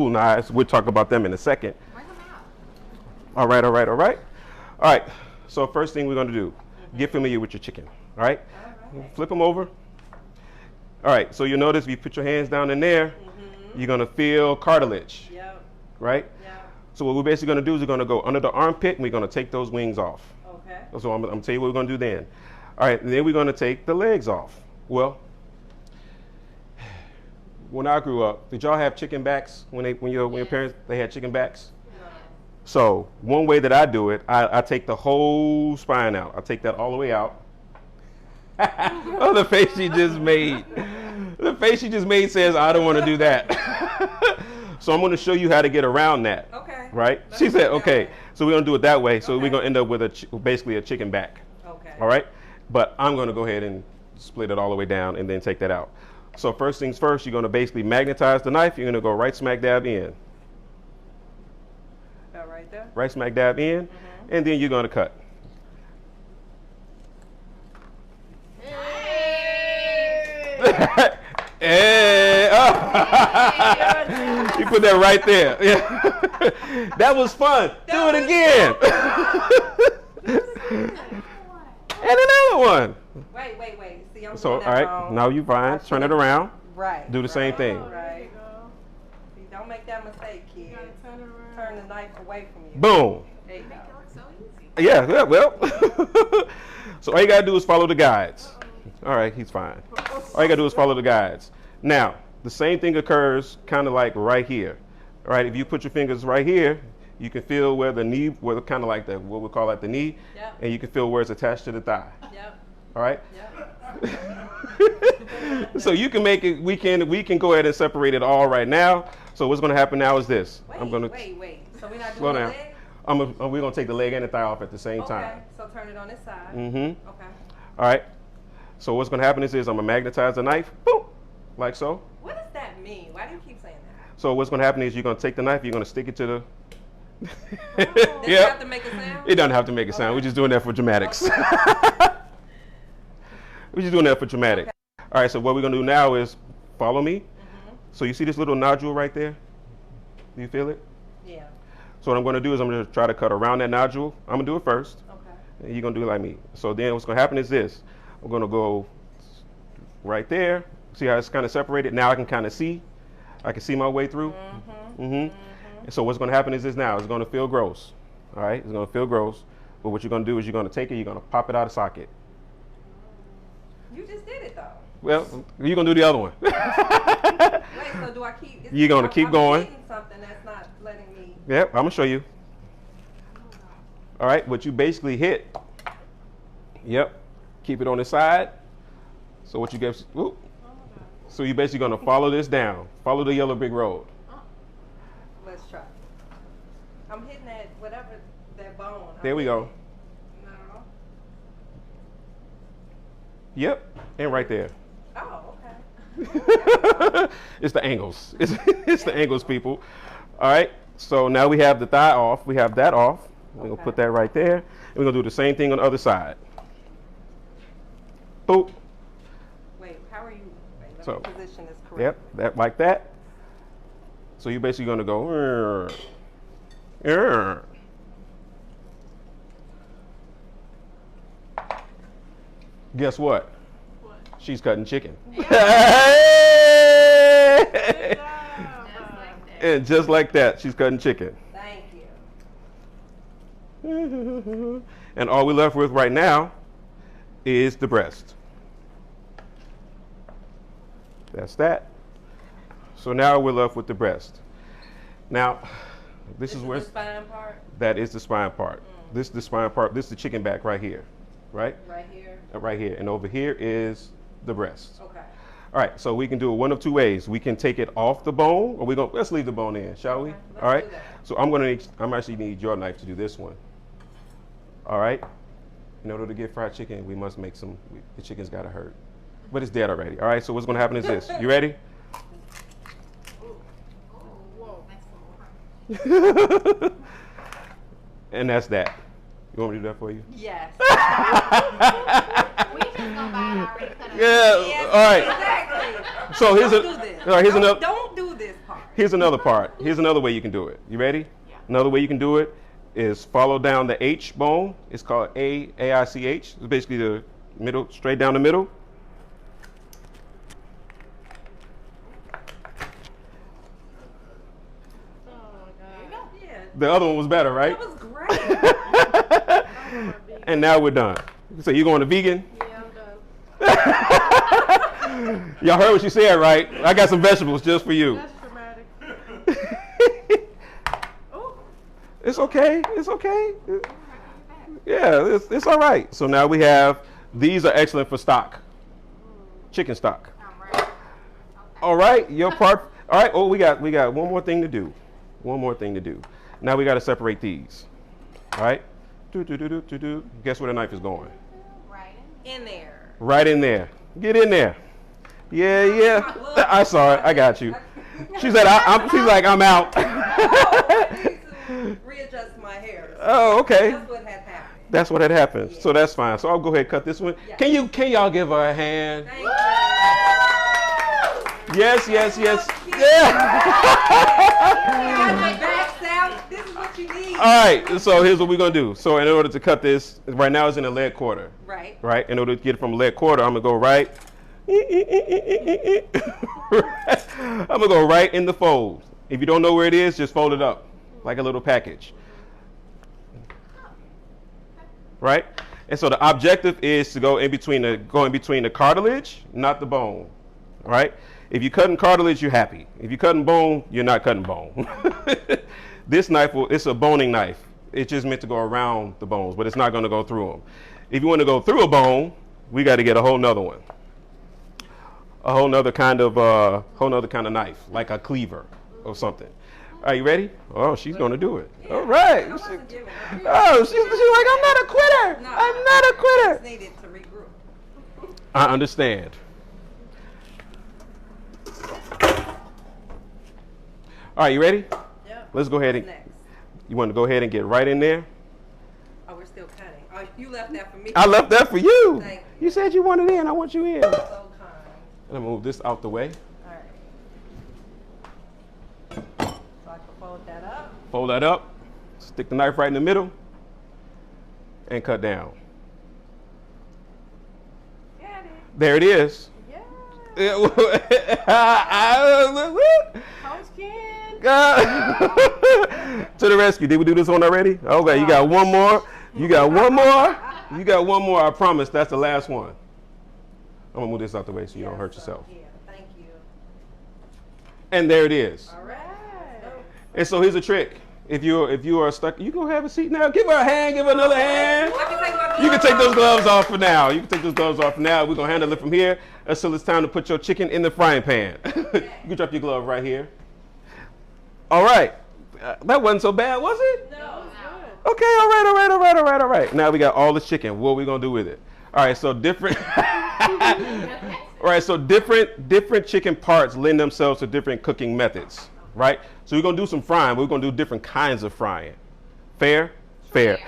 knives. We'll talk about them in a second. Bring them out. All right, all right, all right. All right, so first thing we're gonna do, get familiar with your chicken, all right? All right. Flip them over. All right, so you'll notice if you put your hands down in there, you're gonna feel cartilage, Yep. right? Yep. So what we're basically gonna do is we're gonna go under the armpit and we're gonna take those wings off. Okay. So I'm gonna tell you what we're gonna do then. All right, and then we're gonna take the legs off. Well, when I grew up, did y'all have chicken backs when your parents they had chicken backs? No. So one way that I do it, I take the whole spine out. I take that all the way out. Oh, the face she just made. The face she just made says, I don't want to do that. So I'm going to show you how to get around that. Okay. Right? Let's She do said, it that okay. way. So we're going to do it that way. So Okay. we're going to end up with basically a chicken back. Okay. All right? But I'm going to go ahead and split it all the way down and then take that out. So first things first, you're going to basically magnetize the knife. You're going to go right smack dab in. About right there. Right smack dab in. And then you're going to cut. Hey, oh. You put that right there. Yeah. That was fun. Do it again. And another one. Wait. See, I'm So, all doing that right, wrong. now you fine. Turn it around. Right. Do the same thing. Right. See, don't make that mistake, kid. Turn the knife away from you. Boom. There you go. Make it look so easy. Yeah, well. So all you got to do is follow the guides. All right, he's fine. All you got to do is follow the guides. Now, the same thing occurs kind of like right here. All right, if you put your fingers right here, you can feel where the knee, where kind of like the, what we call like the knee, Yep. and you can feel where it's attached to the thigh. Yep. All right? Yep. So you can make it, we can go ahead and separate it all right now. So what's going to happen now is this. Wait. So we're not Slow doing down. the leg? We're going to take the leg and the thigh off at the same Okay. time. So turn it on this side. Mm-hmm. Okay. All right. So what's going to happen is I'm going to magnetize the knife, boom, like so. What does that mean? Why do you keep saying that? So what's going to happen is you're going to take the knife, you're going to stick it to the. Does it have to make a sound? It doesn't have to make a sound. Okay. We're just doing that for dramatics. Okay. We're just doing that for dramatics. Okay. All right. So what we're going to do now is follow me. So you see this little nodule right there? Do you feel it? Yeah. So what I'm going to do is I'm going to try to cut around that nodule. I'm going to do it first. Okay. And you're going to do it like me. So then what's going to happen is this. I'm going to go right there. See how it's kind of separated? Now I can kind of see. I can see my way through. And so what's going to happen is this now. It's going to feel gross. All right? It's going to feel gross. But what you're going to do is you're going to take it, you're going to pop it out of socket. You just did it though. Well, you're going to do the other one. Wait, so do I keep? You're gonna keep going. I'm eating something that's not letting me. Yep, I'm going to show you. All right, what you basically hit. Yep. Keep it on the side. So what you get, whoop. So you're basically going to follow this down. Follow the yellow brick road. Let's try. I'm hitting that whatever that bone. There we go. No. Yep, and right there. Oh, okay. It's the angles. It's the angles, people. All right, so now we have the thigh off. We have that off. We're going to put that right there. And we're going to do the same thing on the other side. Boop. Wait, how are you? Wait, let So, me position this correctly. Yep, that like that. So you're basically going to go. Guess what? What? She's cutting chicken. Just like that. And just like that, she's cutting chicken. Thank you. And all we're left with right now is the breast. That's that. So now we're left with the breast. Now, this is where the spine part. that is the spine part. This is the spine part. This is the chicken back right here, right? Right here. Right here. And over here is the breast. Okay. All right, so we can do it one of two ways. We can take it off the bone, or let's leave the bone in, shall we? Okay, let's All right. do that. So I'm actually need your knife to do this one. All right. In order to get fried chicken, we must make the chicken's gotta hurt, but it's dead already. All right. So what's gonna happen is this. You ready? Whoa, that's so And that's that. You want me to do that for you? Yes. We just gonna buy it already cut up. Yeah. Yes, All right. Exactly. So here's Don't a. do this. All right. Here's don't, another. Don't do this part. Here's another part. Here's another way you can do it. You ready? Yeah. Another way you can do it is follow down the H bone. It's called AICH. It's basically the middle, straight down the middle. Oh my God. Yeah. The other one was better, right? That was great. And now we're done. So you going to vegan? Yeah, I'm done. Y'all heard what she said, right? I got some vegetables just for you. That's dramatic. Oh. It's okay. It's okay. Yeah, it's all right. So now we have, these are excellent for stock. Chicken stock. I'm ready. All right, your part. All right, oh, we got one more thing to do. One more thing to do. Now we got to separate these. All right? Do. Guess where the knife is going? Right. In there. Right in there. Get in there. Yeah. I saw it. I got you. She said, she's like, I'm out. I need to readjust my hair. Oh, okay. That's what had happened. That's what had happened. Yeah. So that's fine. So I'll go ahead and cut this one. Yeah. Can y'all give her a hand? Thank you. Yes. Yeah. Back down. This is what you need. All right. So here's what we're gonna do. So in order to cut this, right now it's in a lead quarter. Right. Right. In order to get it from a lead quarter, I'm gonna go right. I'm gonna go right in the fold. If you don't know where it is, just fold it up like a little package. Right? And so the objective is to go in between the cartilage, not the bone. Right? If you're cutting cartilage, you're happy. If you're cutting bone, you're not cutting bone. This knife it's a boning knife. It's just meant to go around the bones, but it's not going to go through them. If you want to go through a bone, we got to get a whole nother one. A whole nother kind of knife, like a cleaver or something. Are you ready? Oh, she's going to do it. Yeah. All right. I wasn't giving up. Oh, she's like, I'm not a quitter. No. I'm not a I quitter. just needed to regroup. I understand. All right, you ready? Yep. Let's go ahead and, What's next? you want to go ahead and get right in there? Oh, we're still cutting. Oh, you left that for me. I left that for you. Thank You said you wanted in. I want you in. So kind. I'm going to move this out the way. All right. So I can fold that up. Fold that up. Stick the knife right in the middle. And cut down. Got it. There it is. Yeah. Coach Ken. To the rescue. Did we do this one already? Okay, you got one more. You got one more. You got one more. I promise that's the last one. I'm gonna move this out the way so you don't hurt yourself. Yeah, thank you. And there it is. All right. And so here's a trick. If you are stuck, you go have a seat now. Give her a hand. Give her another hand. I can take my gloves You can take those off. gloves off for now. You can take those gloves off for now. We're gonna handle it from here until it's time to put your chicken in the frying pan. You can drop your glove right here. All right. That wasn't so bad, was it? No, it's Okay, all right. Now we got all the chicken. What are we gonna do with it? All right, so different. All right, so different chicken parts lend themselves to different cooking methods, right? So we're gonna do some frying. We're gonna do different kinds of frying. Fair? Fair.